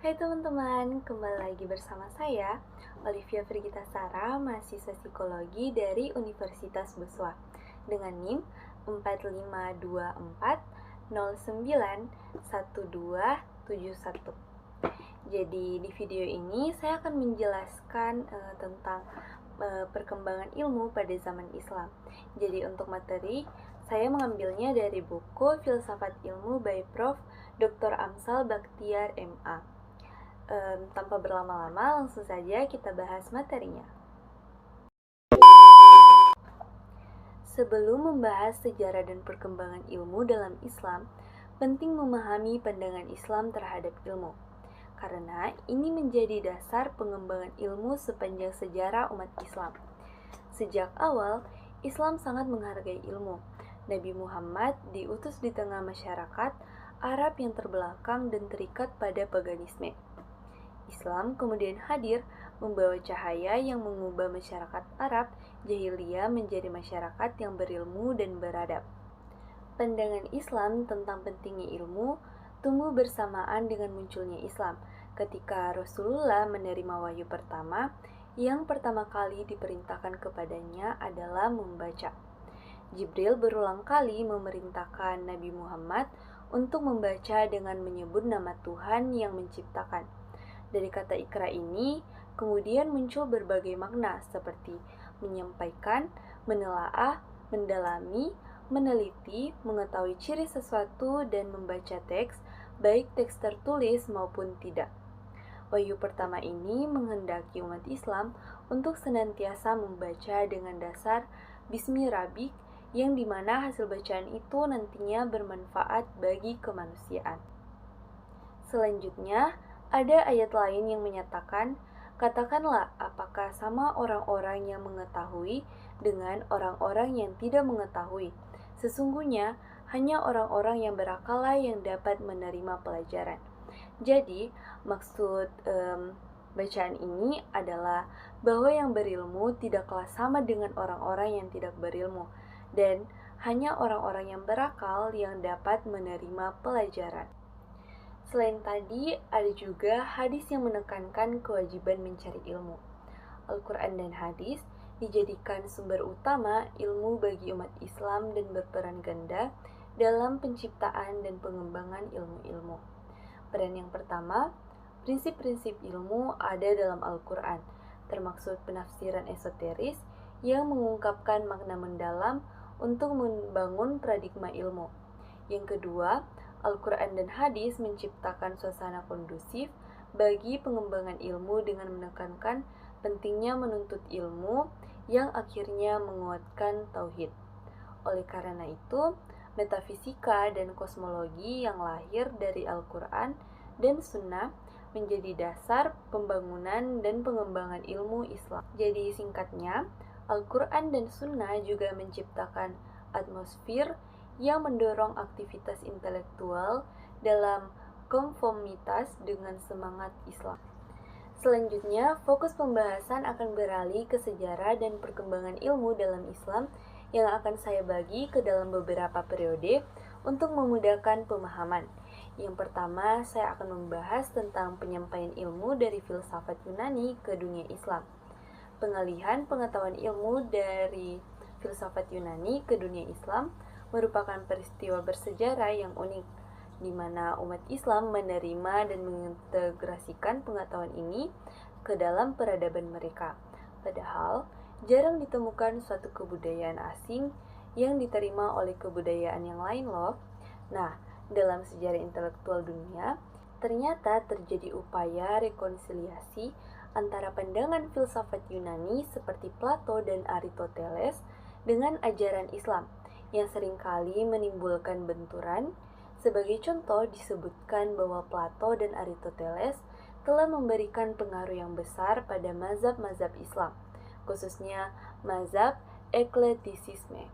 Hai teman-teman, kembali lagi bersama saya, Olivia Frigita Sara, mahasiswa psikologi dari Universitas Beswa, dengan NIM 4524091271. Jadi di video ini saya akan menjelaskan tentang perkembangan ilmu pada zaman Islam. Jadi untuk materi, saya mengambilnya dari buku Filsafat Ilmu by Prof. Dr. Amsal Bakhtiar MA. Tanpa berlama-lama, langsung saja kita bahas materinya. Sebelum membahas sejarah dan perkembangan ilmu dalam Islam, penting memahami pandangan Islam terhadap ilmu, karena ini menjadi dasar pengembangan ilmu sepanjang sejarah umat Islam. Sejak awal, Islam sangat menghargai ilmu. Nabi Muhammad diutus di tengah masyarakat Arab yang terbelakang dan terikat pada paganisme. Islam kemudian hadir membawa cahaya yang mengubah masyarakat Arab jahiliyah menjadi masyarakat yang berilmu dan beradab. Pandangan Islam tentang pentingnya ilmu tumbuh bersamaan dengan munculnya Islam ketika Rasulullah menerima wahyu pertama yang pertama kali diperintahkan kepadanya adalah membaca. Jibril berulang kali memerintahkan Nabi Muhammad untuk membaca dengan menyebut nama Tuhan yang menciptakan. Dari kata Iqra ini, kemudian muncul berbagai makna seperti menyampaikan, menelaah, mendalami, meneliti, mengetahui ciri sesuatu, dan membaca teks, baik teks tertulis maupun tidak. Wahyu pertama ini menghendaki umat Islam untuk senantiasa membaca dengan dasar Bismi Rabbik, yang dimana hasil bacaan itu nantinya bermanfaat bagi kemanusiaan. Selanjutnya, ada ayat lain yang menyatakan, katakanlah apakah sama orang-orang yang mengetahui dengan orang-orang yang tidak mengetahui. Sesungguhnya, hanya orang-orang yang berakal yang dapat menerima pelajaran. Jadi, maksud bacaan ini adalah bahwa yang berilmu tidaklah sama dengan orang-orang yang tidak berilmu, dan hanya orang-orang yang berakal yang dapat menerima pelajaran. Selain tadi, ada juga hadis yang menekankan kewajiban mencari ilmu. Al-Quran dan hadis dijadikan sumber utama ilmu bagi umat Islam dan berperan ganda dalam penciptaan dan pengembangan ilmu-ilmu. Peran yang pertama, prinsip-prinsip ilmu ada dalam Al-Quran, termaksud penafsiran esoteris yang mengungkapkan makna mendalam untuk membangun paradigma ilmu. Yang kedua, Al-Quran dan hadis menciptakan suasana kondusif bagi pengembangan ilmu dengan menekankan pentingnya menuntut ilmu yang akhirnya menguatkan tauhid. Oleh karena itu, metafisika dan kosmologi yang lahir dari Al-Quran dan Sunnah menjadi dasar pembangunan dan pengembangan ilmu Islam. Jadi singkatnya, Al-Quran dan Sunnah juga menciptakan atmosfer yang mendorong aktivitas intelektual dalam konformitas dengan semangat Islam. Selanjutnya, fokus pembahasan akan beralih ke sejarah dan perkembangan ilmu dalam Islam yang akan saya bagi ke dalam beberapa periode untuk memudahkan pemahaman. Yang pertama, saya akan membahas tentang penyampaian ilmu dari filsafat Yunani ke dunia Islam. Pengalihan pengetahuan ilmu dari filsafat Yunani ke dunia Islam merupakan peristiwa bersejarah yang unik, di mana umat Islam menerima dan mengintegrasikan pengetahuan ini ke dalam peradaban mereka. Padahal, jarang ditemukan suatu kebudayaan asing yang diterima oleh kebudayaan yang lain loh. Nah, dalam sejarah intelektual dunia, ternyata terjadi upaya rekonsiliasi antara pandangan filsafat Yunani seperti Plato dan Aristoteles dengan ajaran Islam yang seringkali menimbulkan benturan. Sebagai contoh, disebutkan bahwa Plato dan Aristoteles telah memberikan pengaruh yang besar pada mazhab-mazhab Islam, khususnya mazhab ekletisisme.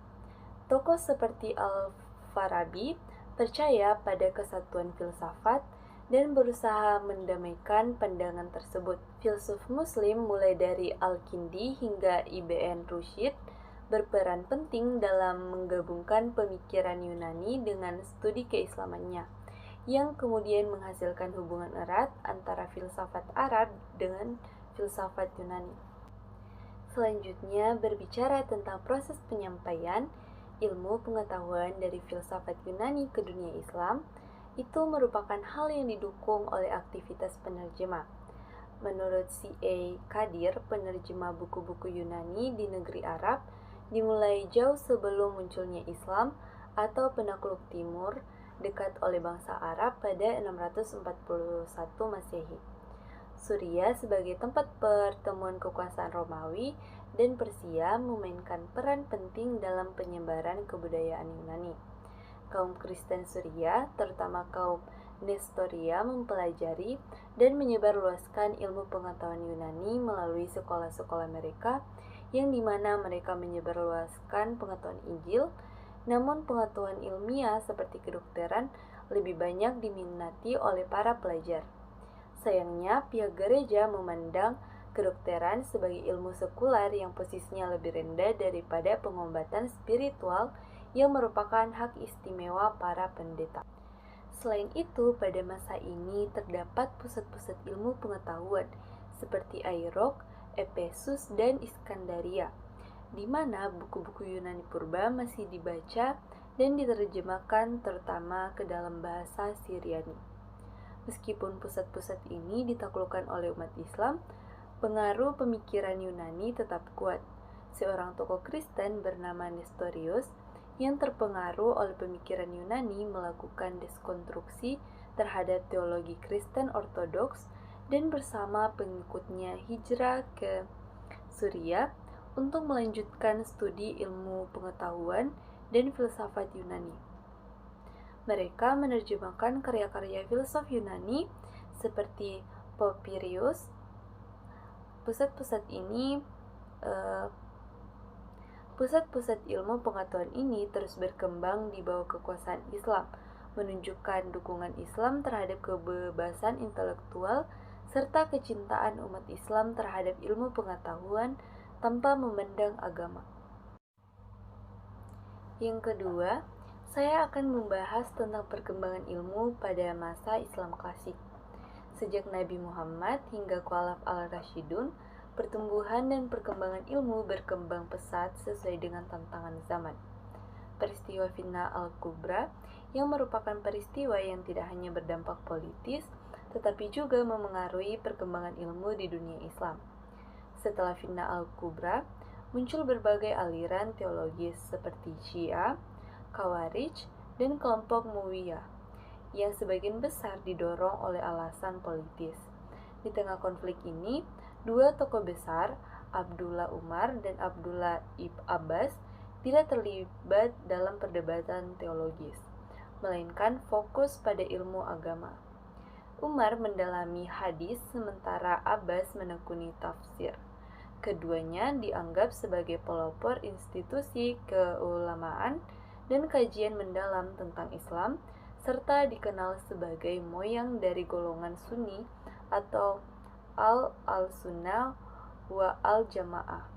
Tokoh seperti Al-Farabi percaya pada kesatuan filsafat dan berusaha mendamaikan pandangan tersebut. Filsuf Muslim mulai dari Al-Kindi hingga Ibn Rushd berperan penting dalam menggabungkan pemikiran Yunani dengan studi keislamannya, yang kemudian menghasilkan hubungan erat antara filsafat Arab dengan filsafat Yunani. Selanjutnya, berbicara tentang proses penyampaian ilmu pengetahuan dari filsafat Yunani ke dunia Islam, itu merupakan hal yang didukung oleh aktivitas penerjemah. Menurut C.A. Kadir, penerjemah buku-buku Yunani di negeri Arab dimulai jauh sebelum munculnya Islam atau penakluk timur dekat oleh bangsa Arab pada 641 Masehi. Suria sebagai tempat pertemuan kekuasaan Romawi dan Persia memainkan peran penting dalam penyebaran kebudayaan Yunani. Kaum Kristen Suria, terutama kaum Nestoria, mempelajari dan menyebarluaskan ilmu pengetahuan Yunani melalui sekolah-sekolah mereka, yang dimana mereka menyebarluaskan pengetahuan Injil, namun pengetahuan ilmiah seperti kedokteran lebih banyak diminati oleh para pelajar. Sayangnya, pihak gereja memandang kedokteran sebagai ilmu sekuler yang posisinya lebih rendah daripada pengobatan spiritual yang merupakan hak istimewa para pendeta. Selain itu, pada masa ini terdapat pusat-pusat ilmu pengetahuan seperti Airok, Efesus, dan Iskandaria, di mana buku-buku Yunani purba masih dibaca dan diterjemahkan terutama ke dalam bahasa Syriani. Meskipun pusat-pusat ini ditaklukkan oleh umat Islam, pengaruh pemikiran Yunani tetap kuat. Seorang tokoh Kristen bernama Nestorius yang terpengaruh oleh pemikiran Yunani melakukan deskonstruksi terhadap teologi Kristen Ortodoks dan bersama pengikutnya hijrah ke Suria untuk melanjutkan studi ilmu pengetahuan dan filsafat Yunani. Mereka menerjemahkan karya-karya filsuf Yunani seperti Porphyrius. Pusat-pusat ilmu pengetahuan ini terus berkembang di bawah kekuasaan Islam, menunjukkan dukungan Islam terhadap kebebasan intelektual serta kecintaan umat Islam terhadap ilmu pengetahuan tanpa memandang agama. Yang kedua, saya akan membahas tentang perkembangan ilmu pada masa Islam klasik. Sejak Nabi Muhammad hingga Khalaf al-Rasyidun, pertumbuhan dan perkembangan ilmu berkembang pesat sesuai dengan tantangan zaman. Peristiwa Fitnah al-Kubra, yang merupakan peristiwa yang tidak hanya berdampak politis, tetapi juga memengaruhi perkembangan ilmu di dunia Islam. Setelah Fitnah al-Kubra, muncul berbagai aliran teologis seperti Syiah, Khawarij, dan kelompok Mu'awiyah, yang sebagian besar didorong oleh alasan politis. Di tengah konflik ini, dua tokoh besar, Abdullah Umar dan Abdullah ibn Abbas, tidak terlibat dalam perdebatan teologis, melainkan fokus pada ilmu agama. Umar mendalami hadis, sementara Abbas menekuni tafsir. Keduanya dianggap sebagai pelopor institusi keulamaan dan kajian mendalam tentang Islam, serta dikenal sebagai moyang dari golongan Sunni atau al-Sunnah wa al-Jamaah.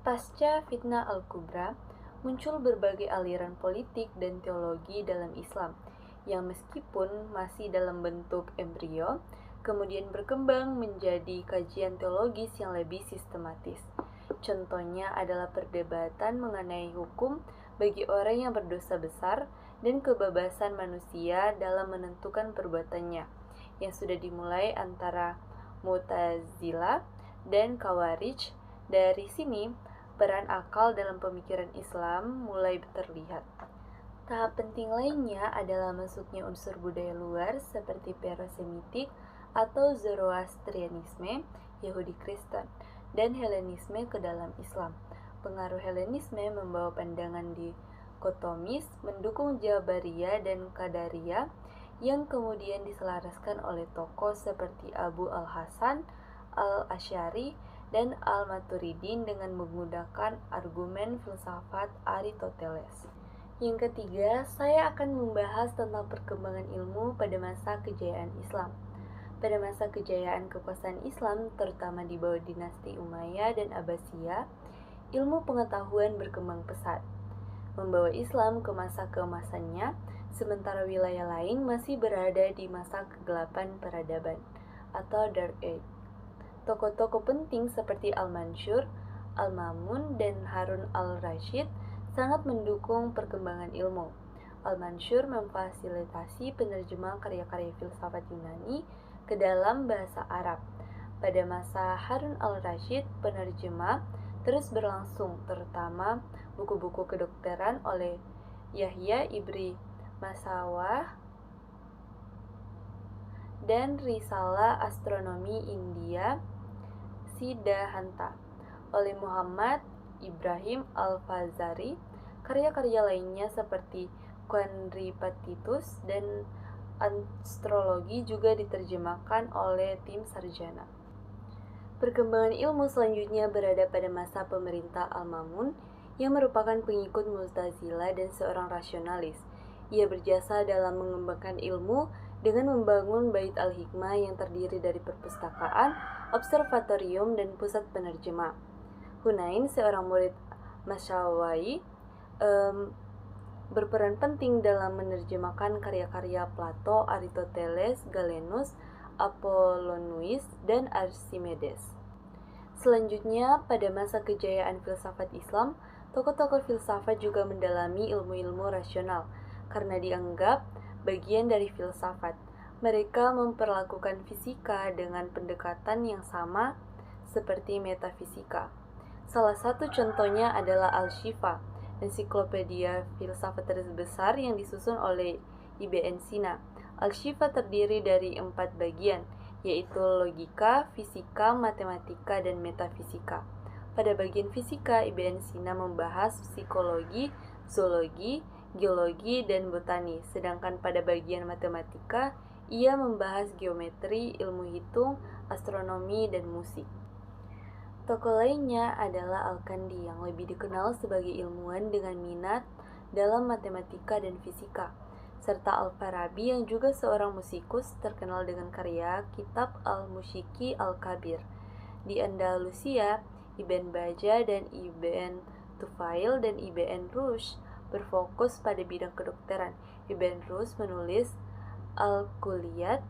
Pasca Fitnah al-Kubra, muncul berbagai aliran politik dan teologi dalam Islam, yang meskipun masih dalam bentuk embrio, kemudian berkembang menjadi kajian teologis yang lebih sistematis. Contohnya adalah perdebatan mengenai hukum bagi orang yang berdosa besar dan kebebasan manusia dalam menentukan perbuatannya, yang sudah dimulai antara Mu'tazilah dan Khawarij. Dari sini, peran akal dalam pemikiran Islam mulai terlihat. Tahap penting lainnya adalah masuknya unsur budaya luar seperti Perosemitik atau Zoroastrianisme, Yahudi Kristen, dan Helenisme ke dalam Islam. Pengaruh Helenisme membawa pandangan dikotomis mendukung Jabariyah dan Qadariyah, yang kemudian diselaraskan oleh tokoh seperti Abu al-Hasan al-Asy'ari dan al-Maturidin dengan menggunakan argumen filsafat Aristoteles. Yang ketiga, saya akan membahas tentang perkembangan ilmu pada masa kejayaan Islam. Pada masa kejayaan kekuasaan Islam, terutama di bawah dinasti Umayyah dan Abbasiyah, ilmu pengetahuan berkembang pesat. Membawa Islam ke masa keemasannya, sementara wilayah lain masih berada di masa kegelapan peradaban atau Dark Age. Tokoh-tokoh penting seperti Al-Mansur, Al-Mamun, dan Harun al-Rashid sangat mendukung perkembangan ilmu. Al-Mansur memfasilitasi penerjemah karya-karya filsafat Yunani ke dalam bahasa Arab. Pada masa Harun al-Rashid, penerjemah terus berlangsung, terutama buku-buku kedokteran oleh Yahya Ibri Masawah dan risalah astronomi India Siddhanta oleh Muhammad Ibrahim Al-Fazari. Karya-karya lainnya seperti Quadripartitus dan astrologi juga diterjemahkan oleh tim sarjana. Perkembangan ilmu selanjutnya berada pada masa pemerintah Al-Mamun yang merupakan pengikut Mu'tazilah dan seorang rasionalis. Ia berjasa dalam mengembangkan ilmu dengan membangun Bait Al-Hikmah yang terdiri dari perpustakaan, observatorium, dan pusat penerjemah. Hunain, seorang murid Masyawai, berperan penting dalam menerjemahkan karya-karya Plato, Aristoteles, Galenus, Apollonius, dan Archimedes. Selanjutnya, pada masa kejayaan filsafat Islam, tokoh-tokoh filsafat juga mendalami ilmu-ilmu rasional karena dianggap bagian dari filsafat. Mereka memperlakukan fisika dengan pendekatan yang sama seperti metafisika. Salah satu contohnya adalah Al-Shifa, ensiklopedia filsafat terbesar yang disusun oleh Ibn Sina. Al-Shifa terdiri dari 4 bagian, yaitu logika, fisika, matematika, dan metafisika. Pada bagian fisika, Ibn Sina membahas psikologi, zoologi, geologi, dan botani, sedangkan pada bagian matematika, ia membahas geometri, ilmu hitung, astronomi, dan musik. Tokoh lainnya adalah Al-Kandi yang lebih dikenal sebagai ilmuwan dengan minat dalam matematika dan fisika, serta Al-Farabi yang juga seorang musikus terkenal dengan karya Kitab Al-Musyiki Al-Kabir. Di Andalusia, Ibn Bajjah dan Ibn Tufail dan Ibn Rushd berfokus pada bidang kedokteran. Ibn Rushd menulis Al-Kulliyat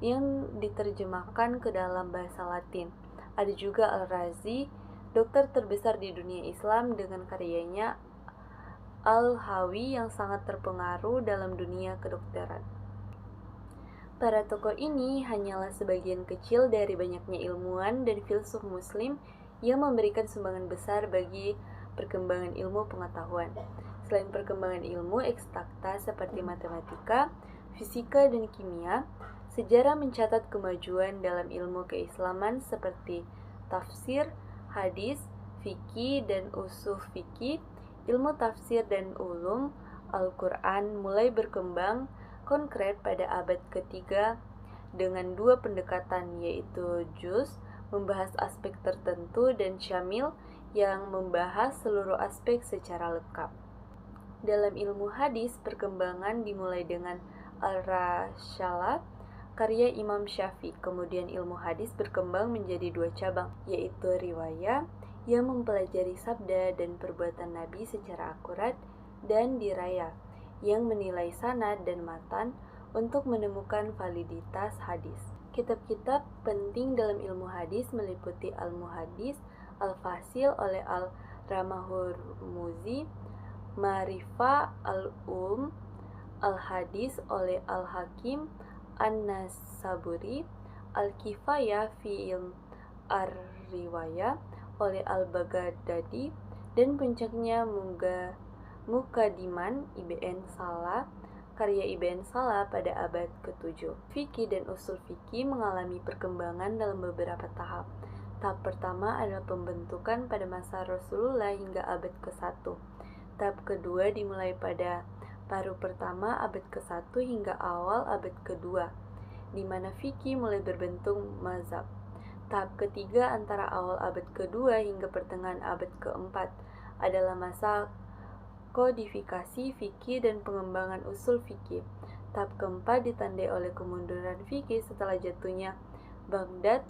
yang diterjemahkan ke dalam bahasa Latin. Ada juga Al-Razi, dokter terbesar di dunia Islam dengan karyanya Al-Hawi yang sangat terpengaruh dalam dunia kedokteran. Para tokoh ini hanyalah sebagian kecil dari banyaknya ilmuwan dan filsuf muslim yang memberikan sumbangan besar bagi perkembangan ilmu pengetahuan. Selain perkembangan ilmu eksakta seperti matematika, fisika, dan kimia, sejarah mencatat kemajuan dalam ilmu keislaman seperti tafsir, hadis, fikih, dan usul fikih. Ilmu tafsir dan ulum Al-Quran mulai berkembang konkret pada abad ketiga dengan 2 pendekatan, yaitu juz, membahas aspek tertentu, dan syamil, yang membahas seluruh aspek secara lengkap. Dalam ilmu hadis, perkembangan dimulai dengan Al-Rashalah, karya Imam Syafi'i. Kemudian ilmu hadis berkembang menjadi 2 cabang, yaitu riwayah yang mempelajari sabda dan perbuatan Nabi secara akurat, dan dirayah yang menilai sanad dan matan untuk menemukan validitas hadis. Kitab-kitab penting dalam ilmu hadis meliputi Al-Muhaddis, Al-Fasil oleh Al-Ramahurmuzi, Ma'rifah Al-Um, Al-Hadis oleh Al-Hakim An-Nasaburi, Al-Kifayah fi Ilm Ar-Riwayah oleh Al-Baghdadi, dan puncaknya Mukadiman Ibn Salah, karya Ibn Salah pada abad ke-7. Fikih dan usul fikih mengalami perkembangan dalam beberapa tahap. Tahap pertama adalah pembentukan pada masa Rasulullah hingga abad ke-1. Tahap kedua dimulai pada paruh pertama abad ke-1 hingga awal abad ke-2, di mana fikih mulai berbentuk mazhab. Tahap ketiga antara awal abad ke-2 hingga pertengahan abad ke-4 adalah masa kodifikasi fikih dan pengembangan usul fikih. Tahap keempat ditandai oleh kemunduran fikih setelah jatuhnya Baghdad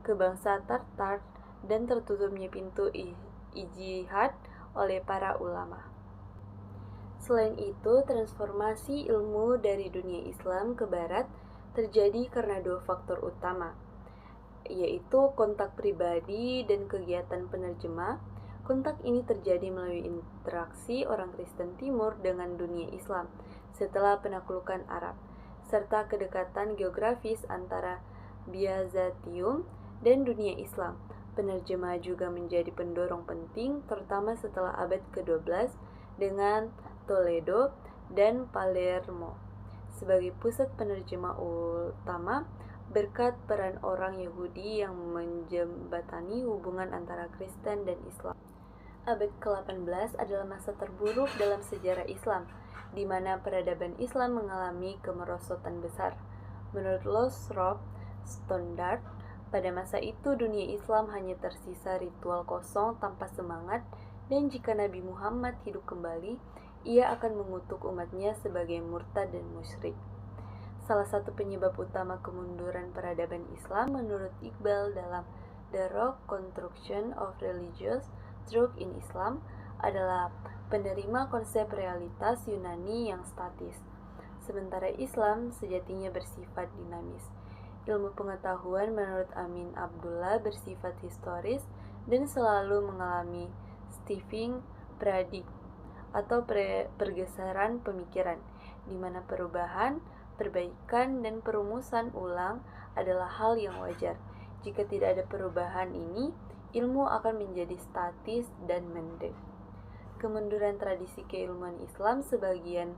ke bangsa Tartar dan tertutupnya pintu ijtihad oleh para ulama. Selain itu, transformasi ilmu dari dunia Islam ke Barat terjadi karena dua faktor utama, yaitu kontak pribadi dan kegiatan penerjemah. Kontak ini terjadi melalui interaksi orang Kristen Timur dengan dunia Islam setelah penaklukan Arab, serta kedekatan geografis antara Byzantium dan dunia Islam. Penerjemah juga menjadi pendorong penting, terutama setelah abad ke-12 dengan Toledo dan Palermo sebagai pusat penerjemah utama berkat peran orang Yahudi yang menjembatani hubungan antara Kristen dan Islam. Abad ke-18 adalah masa terburuk dalam sejarah Islam, di mana peradaban Islam mengalami kemerosotan besar. Menurut Lothrop Stoddard, pada masa itu dunia Islam hanya tersisa ritual kosong tanpa semangat, dan jika Nabi Muhammad hidup kembali, ia akan mengutuk umatnya sebagai murtad dan musyrik. Salah satu penyebab utama kemunduran peradaban Islam menurut Iqbal dalam The Reconstruction of Religious Truth in Islam adalah penerima konsep realitas Yunani yang statis, sementara Islam sejatinya bersifat dinamis. Ilmu pengetahuan menurut Amin Abdullah bersifat historis dan selalu mengalami shifting paradigm atau pergeseran pemikiran, di mana perubahan, perbaikan, dan perumusan ulang adalah hal yang wajar. Jika tidak ada perubahan ini, ilmu akan menjadi statis dan mendek. Kemunduran tradisi keilmuan Islam sebagian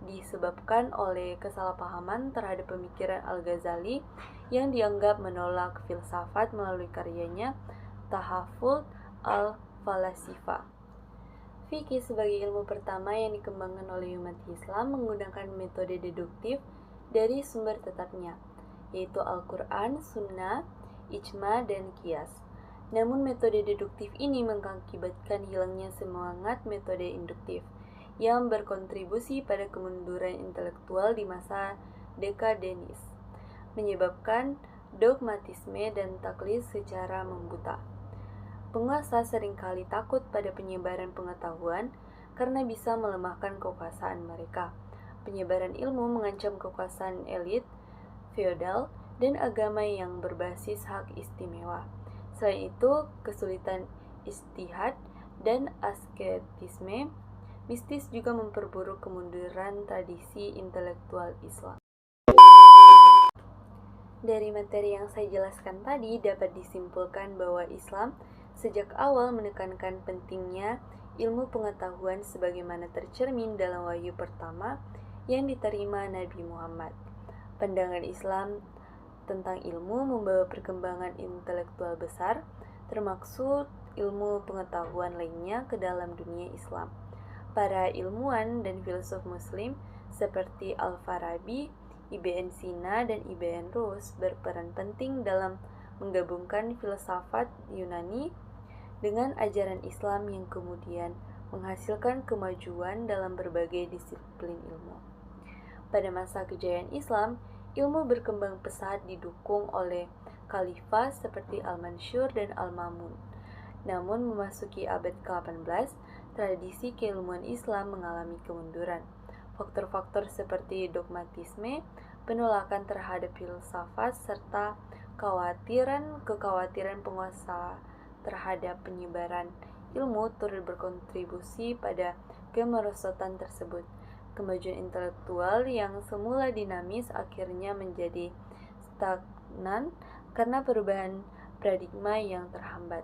disebabkan oleh kesalahpahaman terhadap pemikiran Al-Ghazali yang dianggap menolak filsafat melalui karyanya Tahaful al-Falasifa. Fikih sebagai ilmu pertama yang dikembangkan oleh umat Islam menggunakan metode deduktif dari sumber tetapnya, yaitu Al-Quran, Sunnah, Ijma, dan Qiyas. Namun metode deduktif ini mengakibatkan hilangnya semangat metode induktif yang berkontribusi pada kemunduran intelektual di masa dekadenis, menyebabkan dogmatisme dan taklid secara membuta. Penguasa seringkali takut pada penyebaran pengetahuan karena bisa melemahkan kekuasaan mereka. Penyebaran ilmu mengancam kekuasaan elit, feodal, dan agama yang berbasis hak istimewa. Selain itu, kesulitan ijtihad dan asketisme mistis juga memperburuk kemunduran tradisi intelektual Islam. Dari materi yang saya jelaskan tadi dapat disimpulkan bahwa Islam sejak awal menekankan pentingnya ilmu pengetahuan sebagaimana tercermin dalam wahyu pertama yang diterima Nabi Muhammad. Pandangan Islam tentang ilmu membawa perkembangan intelektual besar, termasuk ilmu pengetahuan lainnya ke dalam dunia Islam. Para ilmuwan dan filsuf muslim seperti Al-Farabi, Ibn Sina, dan Ibn Rus berperan penting dalam menggabungkan filsafat Yunani dengan ajaran Islam yang kemudian menghasilkan kemajuan dalam berbagai disiplin ilmu. Pada masa kejayaan Islam, ilmu berkembang pesat didukung oleh khalifah seperti Al-Mansur dan Al-Mamun. Namun memasuki abad ke-18, tradisi keilmuan Islam mengalami kemunduran. Faktor-faktor seperti dogmatisme, penolakan terhadap filsafat, serta kekhawatiran penguasa terhadap penyebaran ilmu turut berkontribusi pada kemerosotan tersebut. Kemajuan intelektual yang semula dinamis akhirnya menjadi stagnan karena perubahan paradigma yang terhambat.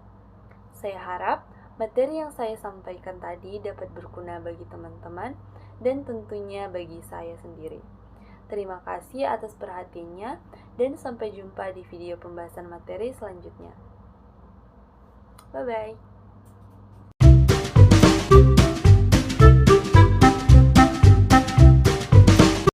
Saya harap materi yang saya sampaikan tadi dapat berguna bagi teman-teman dan tentunya bagi saya sendiri. Terima kasih atas perhatiannya dan sampai jumpa di video pembahasan materi selanjutnya. Bye-bye.